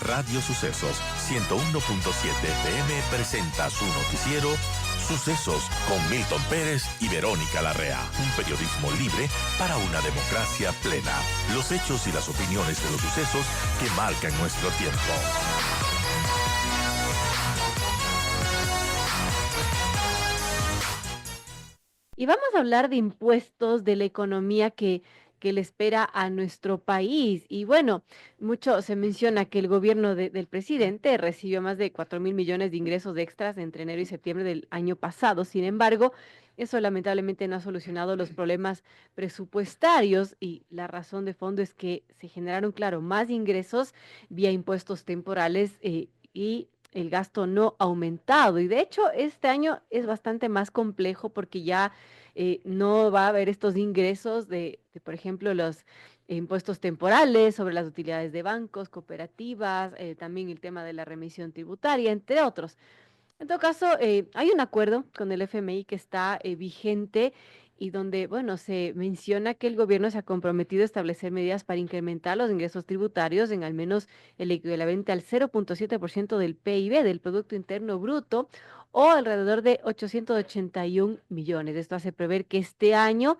Radio Sucesos 101.7 FM presenta su noticiero Sucesos con Milton Pérez y Verónica Larrea. Un periodismo libre para una democracia plena. Los hechos y las opiniones de los sucesos que marcan nuestro tiempo. Y vamos a hablar de impuestos, de la economía que le espera a nuestro país. Y bueno, mucho se menciona que el gobierno del presidente recibió más de 4.000 millones de ingresos extras entre enero y septiembre del año pasado. Sin embargo, eso lamentablemente no ha solucionado los problemas presupuestarios y la razón de fondo es que se generaron, claro, más ingresos vía impuestos temporales y el gasto no ha aumentado. Y de hecho, este año es bastante más complejo porque ya no va a haber estos ingresos por ejemplo, los impuestos temporales sobre las utilidades de bancos, cooperativas, también el tema de la remisión tributaria, entre otros. En todo caso, hay un acuerdo con el FMI que está vigente y donde, bueno, se menciona que el gobierno se ha comprometido a establecer medidas para incrementar los ingresos tributarios en al menos el equivalente al 0.7% del PIB, del Producto Interno Bruto, o alrededor de 881 millones. Esto hace prever que este año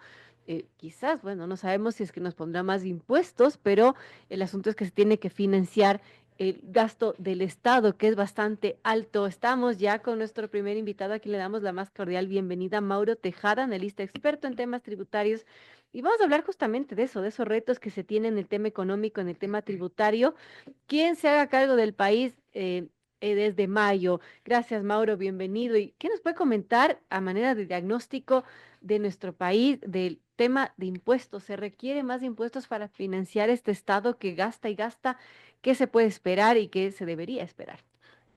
quizás, bueno, no sabemos si es que nos pondrá más impuestos, pero el asunto es que se tiene que financiar el gasto del Estado, que es bastante alto. Estamos ya con nuestro primer invitado, a quien le damos la más cordial bienvenida, Mauro Tejada, analista experto en temas tributarios. Y vamos a hablar justamente de eso, de esos retos que se tienen en el tema económico, en el tema tributario. ¿Quién se haga cargo del país? Desde mayo. Gracias, Mauro, bienvenido. ¿Y qué nos puede comentar a manera de diagnóstico de nuestro país, del tema de impuestos? ¿Se requiere más impuestos para financiar este Estado que gasta y gasta? ¿Qué se puede esperar y qué se debería esperar?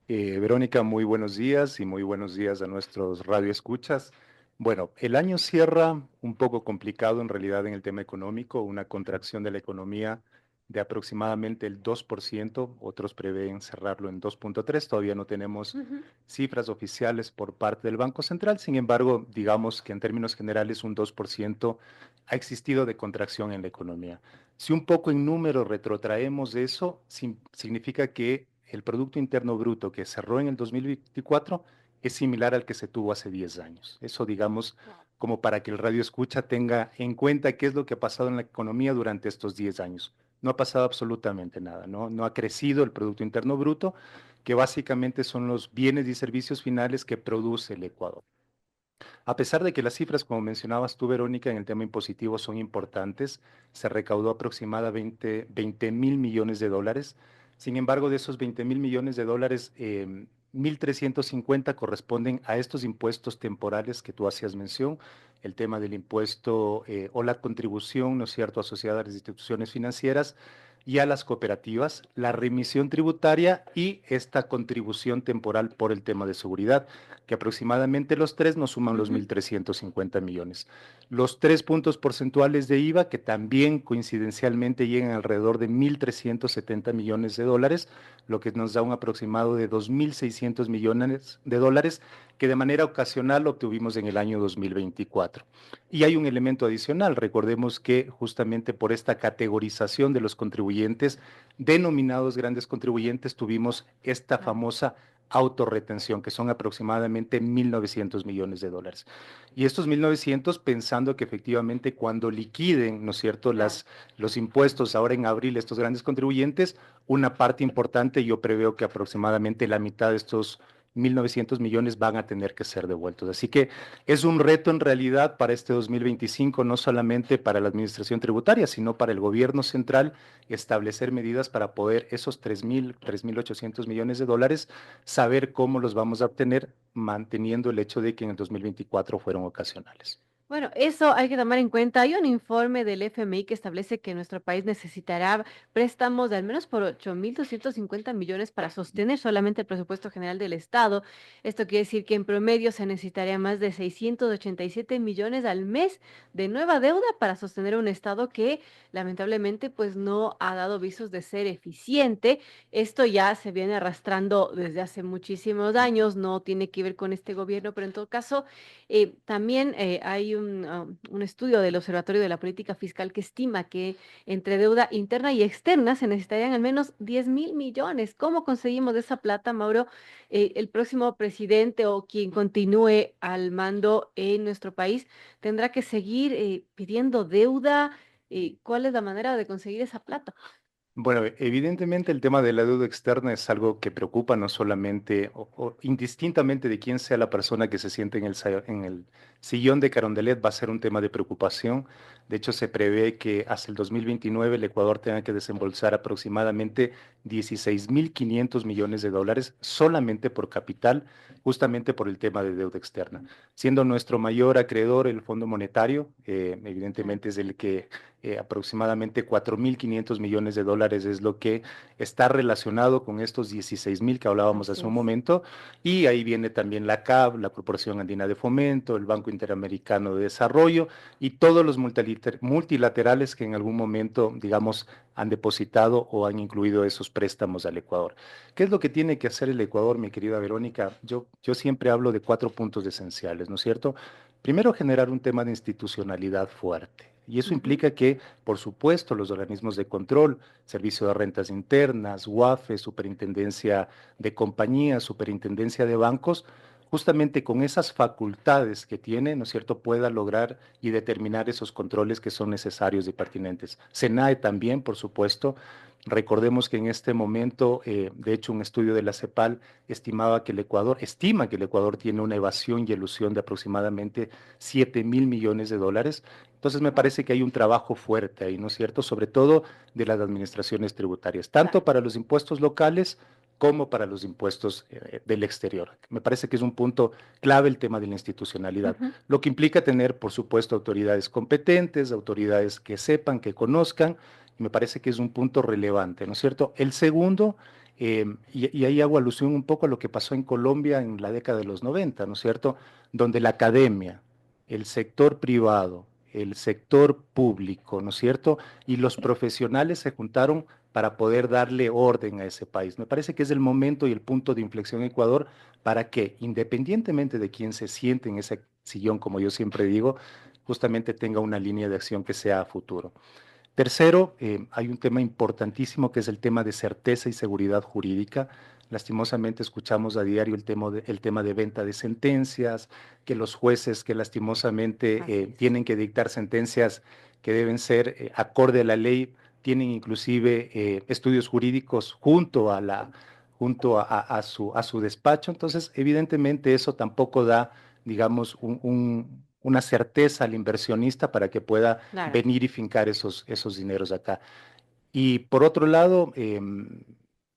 Verónica, muy buenos días y muy buenos días a nuestros radioescuchas. Bueno, el año cierra un poco complicado en realidad en el tema económico, una contracción de la economía de aproximadamente el 2%, otros prevén cerrarlo en 2.3%, todavía no tenemos Ujú. cifras oficiales por parte del Banco Central, sin embargo, digamos que en términos generales un 2% ha existido de contracción en la economía. Si un poco en números retrotraemos eso, significa que el Producto Interno Bruto que cerró en el 2024 es similar al que se tuvo hace 10 años. Eso, digamos, Wow. como para que el radio escucha tenga en cuenta qué es lo que ha pasado en la economía durante estos 10 años. No ha pasado absolutamente nada, ¿no? No ha crecido el Producto Interno Bruto, que básicamente son los bienes y servicios finales que produce el Ecuador. A pesar de que las cifras, como mencionabas tú, Verónica, en el tema impositivo son importantes, se recaudó aproximadamente 20.000 millones de dólares. Sin embargo, de esos 20.000 millones de dólares, 1.350 corresponden a estos impuestos temporales que tú hacías mención, el tema del impuesto o la contribución, ¿no es cierto?, asociada a las instituciones financieras y a las cooperativas, la remisión tributaria y esta contribución temporal por el tema de seguridad, que aproximadamente los tres nos suman los Ujú. 1.350 millones. Los 3 puntos porcentuales de IVA, que también coincidencialmente llegan alrededor de 1.370 millones de dólares, lo que nos da un aproximado de 2.600 millones de dólares, que de manera ocasional obtuvimos en el año 2024. Y hay un elemento adicional, recordemos que justamente por esta categorización de los contribuyentes, denominados grandes contribuyentes, tuvimos esta Claro. famosa autorretención, que son aproximadamente 1.900 millones de dólares. Y estos 1.900 pensando que efectivamente cuando liquiden, ¿no es cierto?, Claro. los impuestos ahora en abril, estos grandes contribuyentes, una parte importante, yo preveo que aproximadamente la mitad de estos 1.900 millones van a tener que ser devueltos. Así que es un reto en realidad para este 2025, no solamente para la administración tributaria, sino para el gobierno central, establecer medidas para poder esos 3.800 millones de dólares, saber cómo los vamos a obtener, manteniendo el hecho de que en el 2024 fueron ocasionales. Bueno, eso hay que tomar en cuenta. Hay un informe del FMI que establece que nuestro país necesitará préstamos de al menos por 8.250 millones para sostener solamente el presupuesto general del Estado. Esto quiere decir que en promedio se necesitaría más de 687 millones al mes de nueva deuda para sostener un Estado que lamentablemente pues no ha dado visos de ser eficiente. Esto ya se viene arrastrando desde hace muchísimos años, no tiene que ver con este gobierno, pero en todo caso también hay un estudio del Observatorio de la Política Fiscal que estima que entre deuda interna y externa se necesitarían al menos 10.000 millones. ¿Cómo conseguimos esa plata, Mauro? El próximo presidente o quien continúe al mando en nuestro país tendrá que seguir pidiendo deuda. ¿Cuál es la manera de conseguir esa plata? Bueno, evidentemente el tema de la deuda externa es algo que preocupa no solamente o indistintamente de quién sea la persona que se siente en el sillón de Carondelet, va a ser un tema de preocupación. De hecho, se prevé que hasta el 2029 el Ecuador tenga que desembolsar aproximadamente 16.500 millones de dólares solamente por capital, justamente por el tema de deuda externa. Siendo nuestro mayor acreedor el Fondo Monetario, Claro. evidentemente es el que aproximadamente 4.500 millones de dólares es lo que está relacionado con estos 16.000 que hablábamos Así hace un es. momento. Y ahí viene también la CAF, la Corporación Andina de Fomento, el Banco Interamericano de Desarrollo y todos los multilaterales que en algún momento, digamos, han depositado o han incluido esos préstamos al Ecuador. ¿Qué es lo que tiene que hacer el Ecuador, mi querida Verónica? Yo siempre hablo de 4 puntos esenciales, ¿no es cierto? Primero, generar un tema de institucionalidad fuerte. Y eso Ujú. implica que, por supuesto, los organismos de control, Servicio de Rentas Internas, UAFE, Superintendencia de Compañías, Superintendencia de Bancos, justamente con esas facultades que tiene, ¿no es cierto?, pueda lograr y determinar esos controles que son necesarios y pertinentes. SENAE también, por supuesto. Recordemos que en este momento, de hecho, un estudio de la CEPAL estima que el Ecuador tiene una evasión y elusión de aproximadamente 7.000 millones de dólares. Entonces me Wow. parece que hay un trabajo fuerte ahí, ¿no es cierto? Sobre todo de las administraciones tributarias, tanto Claro. para los impuestos locales como para los impuestos del exterior. Me parece que es un punto clave el tema de la institucionalidad, Ujú. lo que implica tener, por supuesto, autoridades competentes, autoridades que sepan, que conozcan, y me parece que es un punto relevante, ¿no es cierto? El segundo, y ahí hago alusión un poco a lo que pasó en Colombia en la década de los 90, ¿no es cierto? Donde la academia, el sector privado, el sector público, ¿no es cierto? Y los profesionales se juntaron para poder darle orden a ese país. Me parece que es el momento y el punto de inflexión en Ecuador para que, independientemente de quién se siente en ese sillón, como yo siempre digo, justamente tenga una línea de acción que sea a futuro. Tercero, hay un tema importantísimo que es el tema de certeza y seguridad jurídica. Lastimosamente escuchamos a diario el tema de venta de sentencias, que los jueces que lastimosamente Así es. tienen que dictar sentencias que deben ser acorde a la ley, tienen inclusive estudios jurídicos junto a su despacho. Entonces, evidentemente eso tampoco da, digamos, una certeza al inversionista para que pueda Claro. venir y fincar esos dineros acá. Y por otro lado,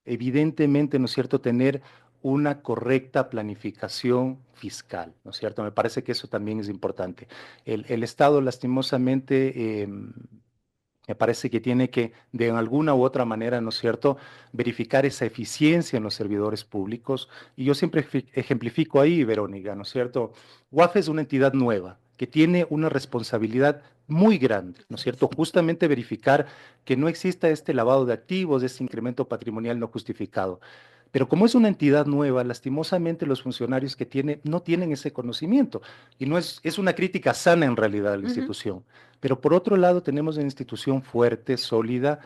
evidentemente, ¿no es cierto?, tener una correcta planificación fiscal, ¿no es cierto? Me parece que eso también es importante. El Estado, lastimosamente, me parece que tiene que, de alguna u otra manera, ¿no es cierto?, verificar esa eficiencia en los servidores públicos. Y yo siempre ejemplifico ahí, Verónica, ¿no es cierto? UAF es una entidad nueva que tiene una responsabilidad muy grande, ¿no es Así cierto? es. Justamente verificar que no exista este lavado de activos, este incremento patrimonial no justificado. Pero como es una entidad nueva, lastimosamente los funcionarios que tiene no tienen ese conocimiento. Y no es una crítica sana en realidad a la Ujú. institución. Pero por otro lado, tenemos una institución fuerte, sólida,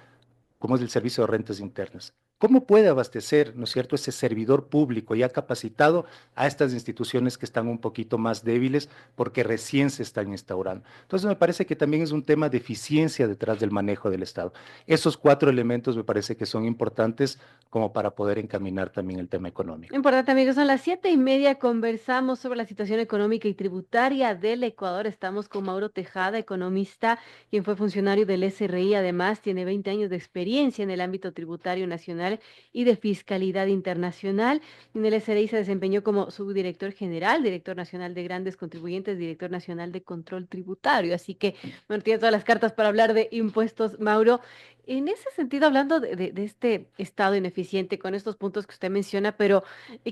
como es el Servicio de Rentas Internas. ¿Cómo puede abastecer, ¿no es cierto?, ese servidor público ya capacitado a estas instituciones que están un poquito más débiles porque recién se están instaurando? Entonces, me parece que también es un tema de eficiencia detrás del manejo del Estado. Esos 4 elementos me parece que son importantes como para poder encaminar también el tema económico. Importante, amigos, son las 7:30. Conversamos sobre la situación económica y tributaria del Ecuador. Estamos con Mauro Tejada, economista, quien fue funcionario del SRI. Además, tiene 20 años de experiencia en el ámbito tributario nacional y de fiscalidad internacional. En el SRI se desempeñó como subdirector general, director nacional de grandes contribuyentes, director nacional de control tributario. Así que, bueno, tiene todas las cartas para hablar de impuestos, Mauro. En ese sentido, hablando de este estado ineficiente con estos puntos que usted menciona, pero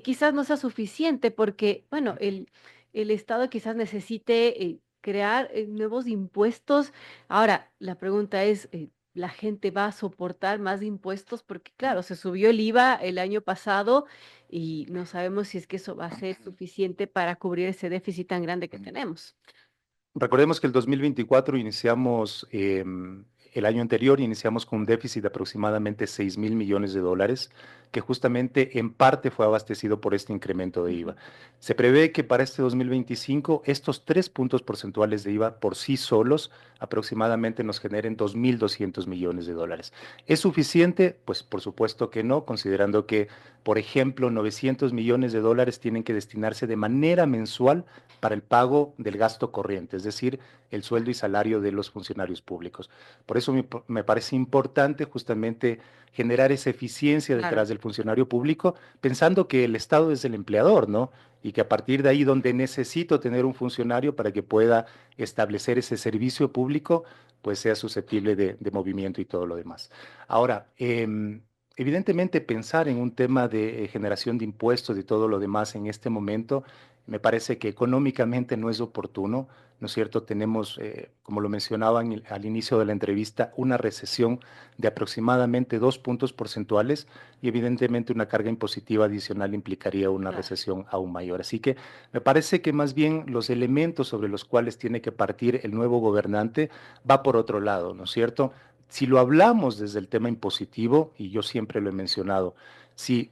quizás no sea suficiente porque, bueno, el Estado quizás necesite crear nuevos impuestos. Ahora, la pregunta es, ¿la gente va a soportar más impuestos? Porque, claro, se subió el IVA el año pasado y no sabemos si es que eso va a ser suficiente para cubrir ese déficit tan grande que tenemos. Recordemos que el 2024 iniciamos, el año anterior iniciamos con un déficit de aproximadamente 6.000 millones de dólares, que justamente en parte fue abastecido por este incremento de IVA. Ujú. Se prevé que para este 2025 estos 3 puntos porcentuales de IVA por sí solos aproximadamente nos generen 2.200 millones de dólares. ¿Es suficiente? Pues por supuesto que no, considerando que, por ejemplo, 900 millones de dólares tienen que destinarse de manera mensual para el pago del gasto corriente, es decir, el sueldo y salario de los funcionarios públicos. Por eso me parece importante justamente generar esa eficiencia Claro. detrás del funcionario público, pensando que el Estado es el empleador, ¿no? Y que a partir de ahí donde necesito tener un funcionario para que pueda establecer ese servicio público, pues sea susceptible de movimiento y todo lo demás. Ahora, evidentemente pensar en un tema de generación de impuestos y todo lo demás en este momento me parece que económicamente no es oportuno, ¿no es cierto? Tenemos, como lo mencionaban al inicio de la entrevista, una recesión de aproximadamente 2 puntos porcentuales y evidentemente una carga impositiva adicional implicaría una Claro. recesión aún mayor. Así que me parece que más bien los elementos sobre los cuales tiene que partir el nuevo gobernante va por otro lado, ¿no es cierto? Si lo hablamos desde el tema impositivo, y yo siempre lo he mencionado, si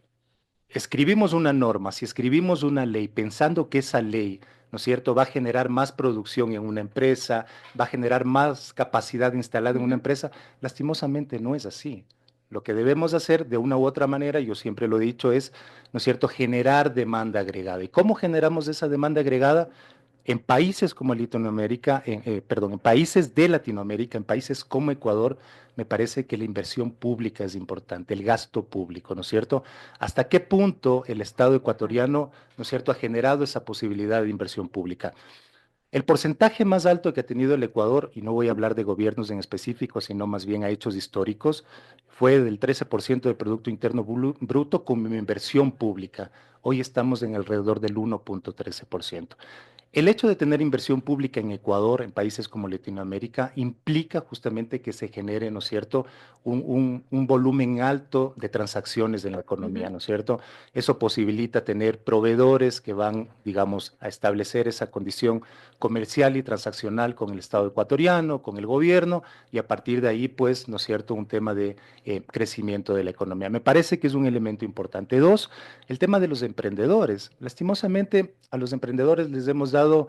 escribimos una norma, si escribimos una ley pensando que esa ley, ¿no es cierto?, va a generar más producción en una empresa, va a generar más capacidad instalada en una Ujú. empresa, lastimosamente no es así. Lo que debemos hacer de una u otra manera, yo siempre lo he dicho, es, ¿no es cierto?, generar demanda agregada. ¿Y cómo generamos esa demanda agregada? En países como Latinoamérica, perdón, en países de Latinoamérica, en países como Ecuador, me parece que la inversión pública es importante, el gasto público, ¿no es cierto? ¿Hasta qué punto el Estado ecuatoriano, ¿no es cierto?, ha generado esa posibilidad de inversión pública? El porcentaje más alto que ha tenido el Ecuador, y no voy a hablar de gobiernos en específico, sino más bien a hechos históricos, fue del 13% del Producto Interno Bruto como inversión pública. Hoy estamos en alrededor del 1,13%. El hecho de tener inversión pública en Ecuador, en países como Latinoamérica, implica justamente que se genere, ¿no es cierto?, un volumen alto de transacciones en la economía, Ujú. ¿no es cierto? Eso posibilita tener proveedores que van, digamos, a establecer esa condición comercial y transaccional con el Estado ecuatoriano, con el gobierno, y a partir de ahí, pues, ¿no es cierto?, un tema de crecimiento de la economía. Me parece que es un elemento importante. Dos, el tema de los emprendedores. Lastimosamente, a los emprendedores les hemos dado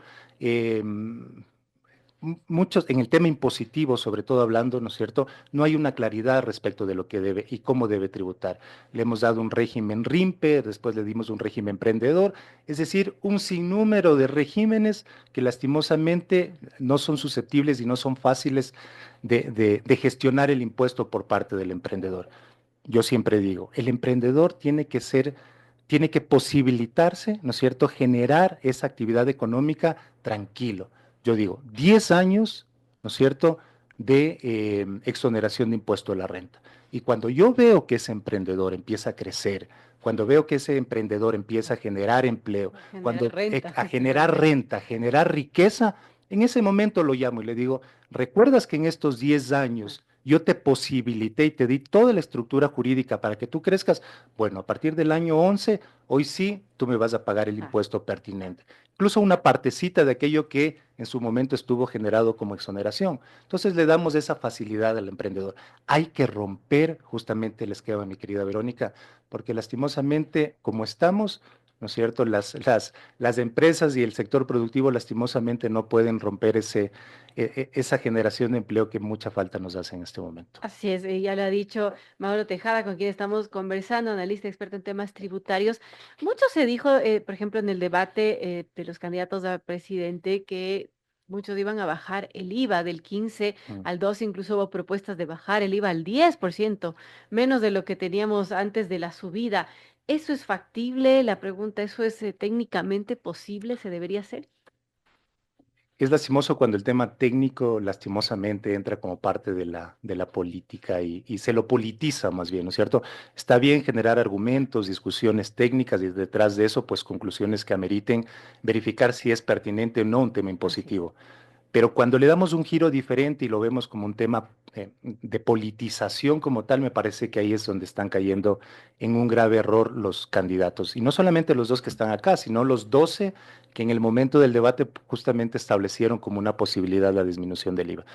muchos, en el tema impositivo, sobre todo hablando, ¿no es cierto? No hay una claridad respecto de lo que debe y cómo debe tributar. Le hemos dado un régimen RIMPE, después le dimos un régimen emprendedor, es decir, un sinnúmero de regímenes que lastimosamente no son susceptibles y no son fáciles de gestionar el impuesto por parte del emprendedor. Yo siempre digo, el emprendedor tiene que posibilitarse, ¿no es cierto?, generar esa actividad económica tranquilo. Yo digo, 10 años, ¿no es cierto?, de exoneración de impuesto a la renta. Y cuando yo veo que ese emprendedor empieza a crecer, cuando veo que ese emprendedor empieza a generar empleo, Generar renta, a generar principalmente. renta, a generar riqueza, en ese momento lo llamo y le digo, ¿recuerdas que en estos 10 años yo te posibilité y te di toda la estructura jurídica para que tú crezcas? Bueno, a partir del año 11, hoy sí, tú me vas a pagar el Ah, impuesto pertinente. Incluso una partecita de aquello que en su momento estuvo generado como exoneración. Entonces le damos esa facilidad al emprendedor. Hay que romper justamente el esquema, mi querida Verónica, porque lastimosamente, como estamos, ¿no es cierto? Las empresas y el sector productivo lastimosamente no pueden romper esa generación de empleo que mucha falta nos hace en este momento. así es, ya lo ha dicho Mauro Tejada, con quien estamos conversando, analista experto en temas tributarios. Mucho se dijo, por ejemplo, en el debate de los candidatos a presidente, que muchos iban a bajar el IVA del 15 Mm. al 12, incluso hubo propuestas de bajar el IVA al 10%, menos de lo que teníamos antes de la subida. ¿Eso es factible? La pregunta, ¿eso es técnicamente posible? ¿Se debería hacer? Es lastimoso cuando el tema técnico lastimosamente entra como parte de la política y se lo politiza más bien, ¿no es cierto? Está bien generar argumentos, discusiones técnicas y detrás de eso, pues conclusiones que ameriten verificar si es pertinente o no un tema Así es. impositivo. Pero cuando le damos un giro diferente y lo vemos como un tema de politización como tal, me parece que ahí es donde están cayendo en un grave error los candidatos. Y no solamente los dos que están acá, sino los 12 que en el momento del debate justamente establecieron como una posibilidad la disminución del IVA.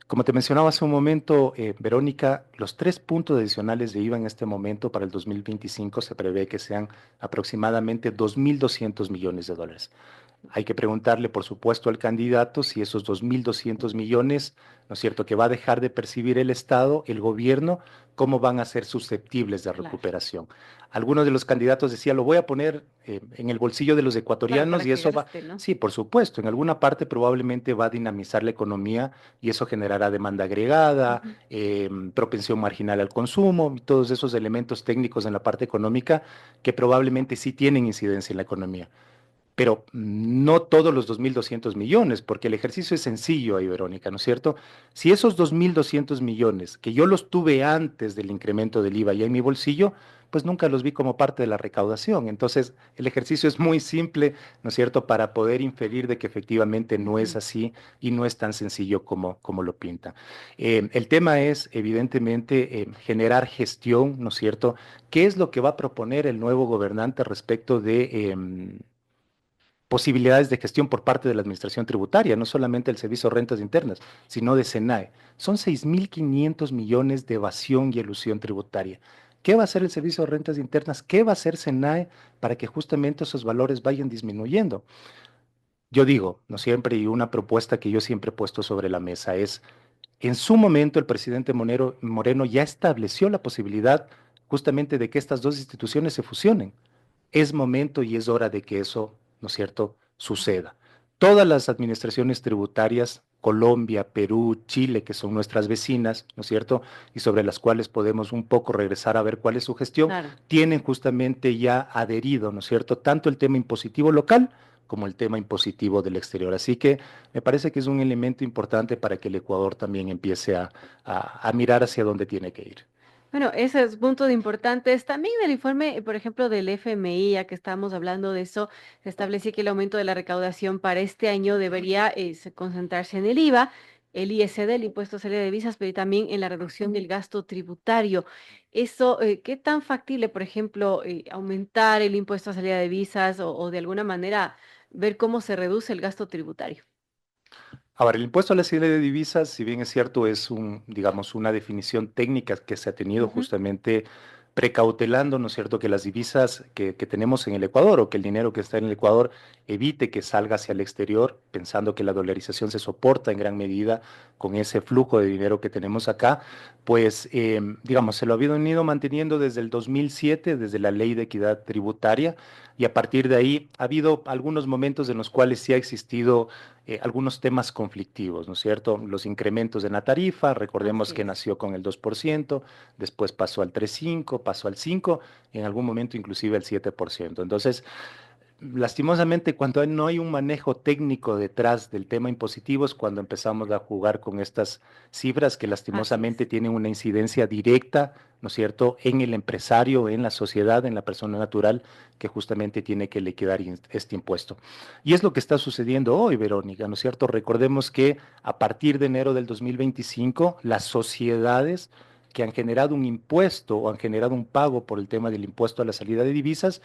Como te mencionaba hace un momento, Verónica, los 3 puntos adicionales de IVA en este momento para el 2025 se prevé que sean aproximadamente 2.200 millones de dólares. Hay que preguntarle, por supuesto, al candidato si esos 2.200 millones, ¿no es cierto?, que va a dejar de percibir el Estado, el gobierno, cómo van a ser susceptibles de Claro, recuperación. Algunos de los candidatos decían, lo voy a poner en el bolsillo de los claro, ecuatorianos para y que eso va, gaste, ¿no? sí, por supuesto, en alguna parte probablemente va a dinamizar la economía y eso generará demanda agregada, Ujú. propensión marginal al consumo y todos esos elementos técnicos en la parte económica que probablemente sí tienen incidencia en la economía. Pero no todos los 2.200 millones, porque el ejercicio es sencillo ahí, Verónica, ¿no es cierto? Si esos 2.200 millones, que yo los tuve antes del incremento del IVA ya en mi bolsillo, pues nunca los vi como parte de la recaudación. Entonces, el ejercicio es muy simple, ¿no es cierto?, para poder inferir de que efectivamente no es Ujú. así y no es tan sencillo como lo pinta. El tema es, evidentemente, generar gestión, ¿no es cierto? ¿Qué es lo que va a proponer el nuevo gobernante respecto de posibilidades de gestión por parte de la Administración Tributaria, no solamente el Servicio de Rentas Internas, sino de SENAE? Son 6.500 millones de evasión y elusión tributaria. ¿Qué va a hacer el Servicio de Rentas Internas? ¿Qué va a hacer SENAE para que justamente esos valores vayan disminuyendo? Yo digo, no siempre, y una propuesta que yo siempre he puesto sobre la mesa es, en su momento el presidente Moreno ya estableció la posibilidad justamente de que estas dos instituciones se fusionen. Es momento y es hora de que eso, ¿no es cierto?, suceda. Todas las administraciones tributarias, Colombia, Perú, Chile, que son nuestras vecinas, ¿no es cierto?, y sobre las cuales podemos un poco regresar a ver cuál es su gestión, Claro. tienen justamente ya adherido, ¿no es cierto?, tanto el tema impositivo local como el tema impositivo del exterior. Así que me parece que es un elemento importante para que el Ecuador también empiece a mirar hacia dónde tiene que ir. Bueno, esos puntos importantes. También en el informe, por ejemplo, del FMI, ya que estamos hablando de eso, se establece que el aumento de la recaudación para este año debería concentrarse en el IVA, el ISD, el impuesto a salida de divisas, pero también en la reducción del gasto tributario. Eso, ¿qué tan factible, por ejemplo, aumentar el impuesto a salida de divisas o de alguna manera ver cómo se reduce el gasto tributario? Ahora, el impuesto a la salida de divisas, si bien es cierto, es digamos, una definición técnica que se ha tenido Ujú. justamente precautelando, ¿no es cierto?, que las divisas que tenemos en el Ecuador o que el dinero que está en el Ecuador evite que salga hacia el exterior, pensando que la dolarización se soporta en gran medida con ese flujo de dinero que tenemos acá, pues, digamos, se lo ha venido manteniendo desde el 2007, desde la Ley de Equidad Tributaria, y a partir de ahí ha habido algunos momentos en los cuales sí ha existido algunos temas conflictivos, ¿no es cierto? Los incrementos de la tarifa, recordemos Así que es. nació con el 2%, después pasó al 3,5, pasó al 5, y en algún momento inclusive al 7%. Entonces, lastimosamente, cuando no hay un manejo técnico detrás del tema impositivo es cuando empezamos a jugar con estas cifras que Así lastimosamente es. tienen una incidencia directa, ¿no es cierto?, en el empresario, en la sociedad, en la persona natural que justamente tiene que liquidar este impuesto. Y es lo que está sucediendo hoy, Verónica, ¿no es cierto? Recordemos que a partir de enero del 2025, las sociedades que han generado un impuesto o han generado un pago por el tema del impuesto a la salida de divisas,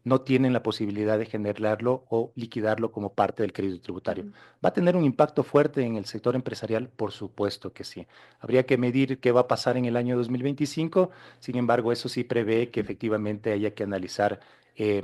no tienen la posibilidad de generarlo o liquidarlo como parte del crédito tributario. Ujú. ¿Va a tener un impacto fuerte en el sector empresarial? Por supuesto que sí. Habría que medir qué va a pasar en el año 2025. Sin embargo, eso sí prevé que efectivamente haya que analizar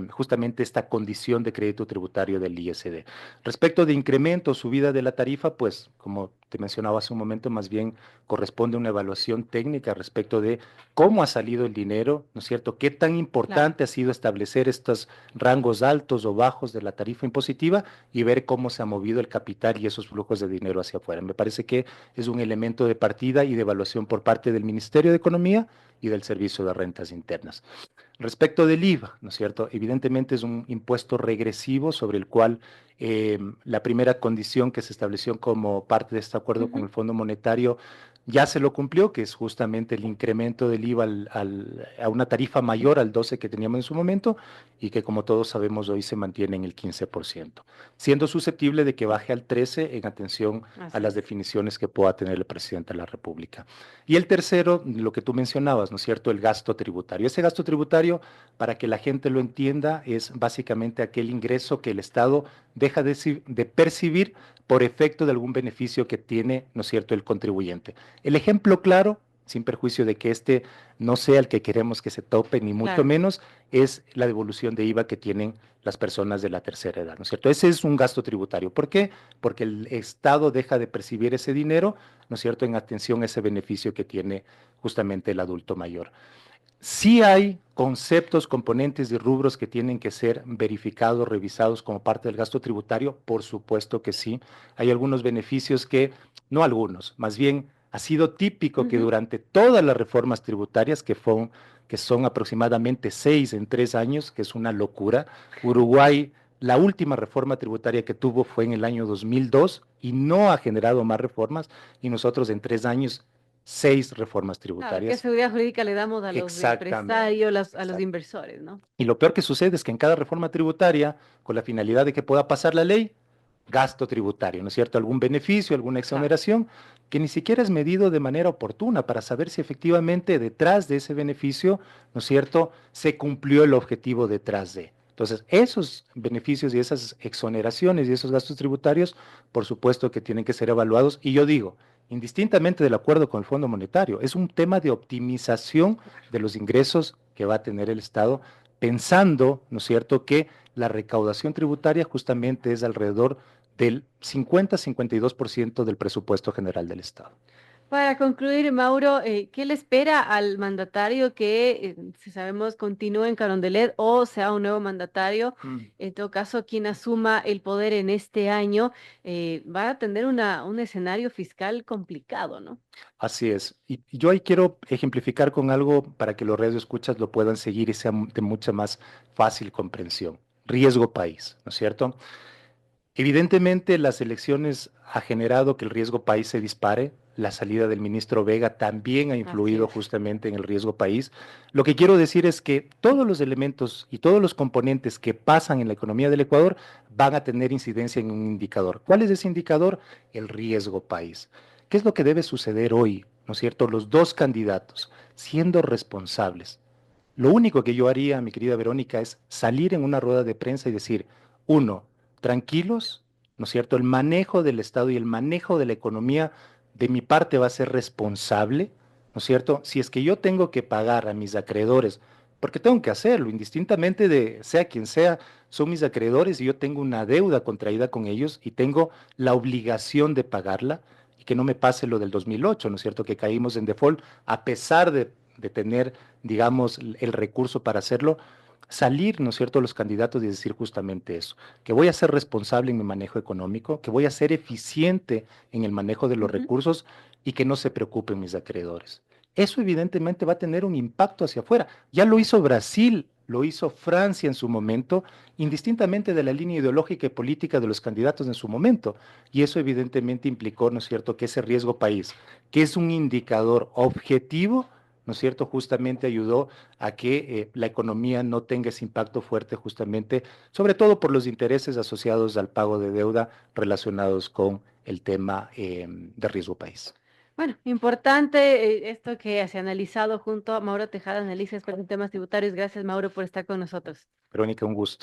justamente esta condición de crédito tributario del ISD. Respecto de incremento o subida de la tarifa, pues como te mencionaba hace un momento, más bien corresponde una evaluación técnica respecto de cómo ha salido el dinero, ¿no es cierto? ¿Qué tan Claro. importante ha sido establecer estos rangos altos o bajos de la tarifa impositiva y ver cómo se ha movido el capital y esos flujos de dinero hacia afuera? Me parece que es un elemento de partida y de evaluación por parte del Ministerio de Economía y del Servicio de Rentas Internas. Respecto del IVA, ¿no es cierto? Evidentemente es un impuesto regresivo sobre el cual la primera condición que se estableció como parte de este acuerdo con Ujú. el Fondo Monetario ya se lo cumplió, que es justamente el incremento del IVA a una tarifa mayor al 12 que teníamos en su momento y que como todos sabemos hoy se mantiene en el 15%, siendo susceptible de que baje al 13 en atención a Así las es. definiciones que pueda tener el presidente de la República. Y el tercero, lo que tú mencionabas, ¿no es cierto? El gasto tributario. Ese gasto tributario, para que la gente lo entienda, es básicamente aquel ingreso que el Estado deja de percibir por efecto de algún beneficio que tiene, ¿no es cierto?, el contribuyente. El ejemplo claro, sin perjuicio de que este no sea el que queremos que se tope, ni mucho Claro. menos, es la devolución de IVA que tienen las personas de la tercera edad, ¿no es cierto? Ese es un gasto tributario. ¿Por qué? Porque el Estado deja de percibir ese dinero, ¿no es cierto?, en atención a ese beneficio que tiene justamente el adulto mayor. Sí hay conceptos, componentes y rubros que tienen que ser verificados, revisados como parte del gasto tributario, por supuesto que sí. Hay algunos beneficios que, no algunos, más bien ha sido típico que Ujú. durante todas las reformas tributarias, que son aproximadamente 6 en 3 años, que es una locura, Uruguay, la última reforma tributaria que tuvo fue en el año 2002 y no ha generado más reformas, y nosotros en 3 años, 6 reformas Claro, ¿qué tributarias. seguridad jurídica le damos a los Exactamente, empresarios, a los exacto. inversores, ¿no? Y lo peor que sucede es que en cada reforma tributaria, con la finalidad de que pueda pasar la ley, gasto tributario, ¿no es cierto? Algún beneficio, alguna Claro. exoneración, que ni siquiera es medido de manera oportuna para saber si efectivamente detrás de ese beneficio, ¿no es cierto?, se cumplió el objetivo detrás de. Entonces, esos beneficios y esas exoneraciones y esos gastos tributarios, por supuesto que tienen que ser evaluados. Y yo digo, indistintamente del acuerdo con el Fondo Monetario, es un tema de optimización de los ingresos que va a tener el Estado, pensando, ¿no es cierto?, que la recaudación tributaria justamente es alrededor del 50-52% del presupuesto general del Estado. Para concluir, Mauro, ¿qué le espera al mandatario que, si sabemos, continúe en Carondelet o sea un nuevo mandatario? Mm. En todo caso, quien asuma el poder en este año va a tener un escenario fiscal complicado, ¿no? Así es. Y yo ahí quiero ejemplificar con algo para que los radioescuchas lo puedan seguir y sea de mucha más fácil comprensión. Riesgo país, ¿no es cierto? Evidentemente, las elecciones ha generado que el riesgo país se dispare. La salida del ministro Vega también ha Así influido es. justamente en el riesgo país. Lo que quiero decir es que todos los elementos y todos los componentes que pasan en la economía del Ecuador van a tener incidencia en un indicador. ¿Cuál es ese indicador? El riesgo país. ¿Qué es lo que debe suceder hoy? ¿No es cierto? Los dos candidatos, siendo responsables. Lo único que yo haría, mi querida Verónica, es salir en una rueda de prensa y decir, uno, tranquilos, ¿no es cierto? El manejo del Estado y el manejo de la economía de mi parte va a ser responsable, ¿no es cierto? Si es que yo tengo que pagar a mis acreedores, porque tengo que hacerlo, indistintamente de sea quien sea, son mis acreedores y yo tengo una deuda contraída con ellos y tengo la obligación de pagarla y que no me pase lo del 2008, ¿no es cierto? Que caímos en default a pesar de tener, digamos, el recurso para hacerlo, salir, ¿no es cierto?, los candidatos y decir justamente eso, que voy a ser responsable en mi manejo económico, que voy a ser eficiente en el manejo de los Ujú. recursos y que no se preocupen mis acreedores. Eso evidentemente va a tener un impacto hacia afuera. Ya lo hizo Brasil, lo hizo Francia en su momento, indistintamente de la línea ideológica y política de los candidatos en su momento. Y eso evidentemente implicó, ¿no es cierto?, que ese riesgo país, que es un indicador objetivo, ¿no es cierto?, justamente ayudó a que la economía no tenga ese impacto fuerte justamente, sobre todo por los intereses asociados al pago de deuda relacionados con el tema de riesgo país. Bueno, importante esto que se ha analizado junto a Mauro Tejada, analistas para temas tributarios. Gracias, Mauro, por estar con nosotros. Verónica, un gusto.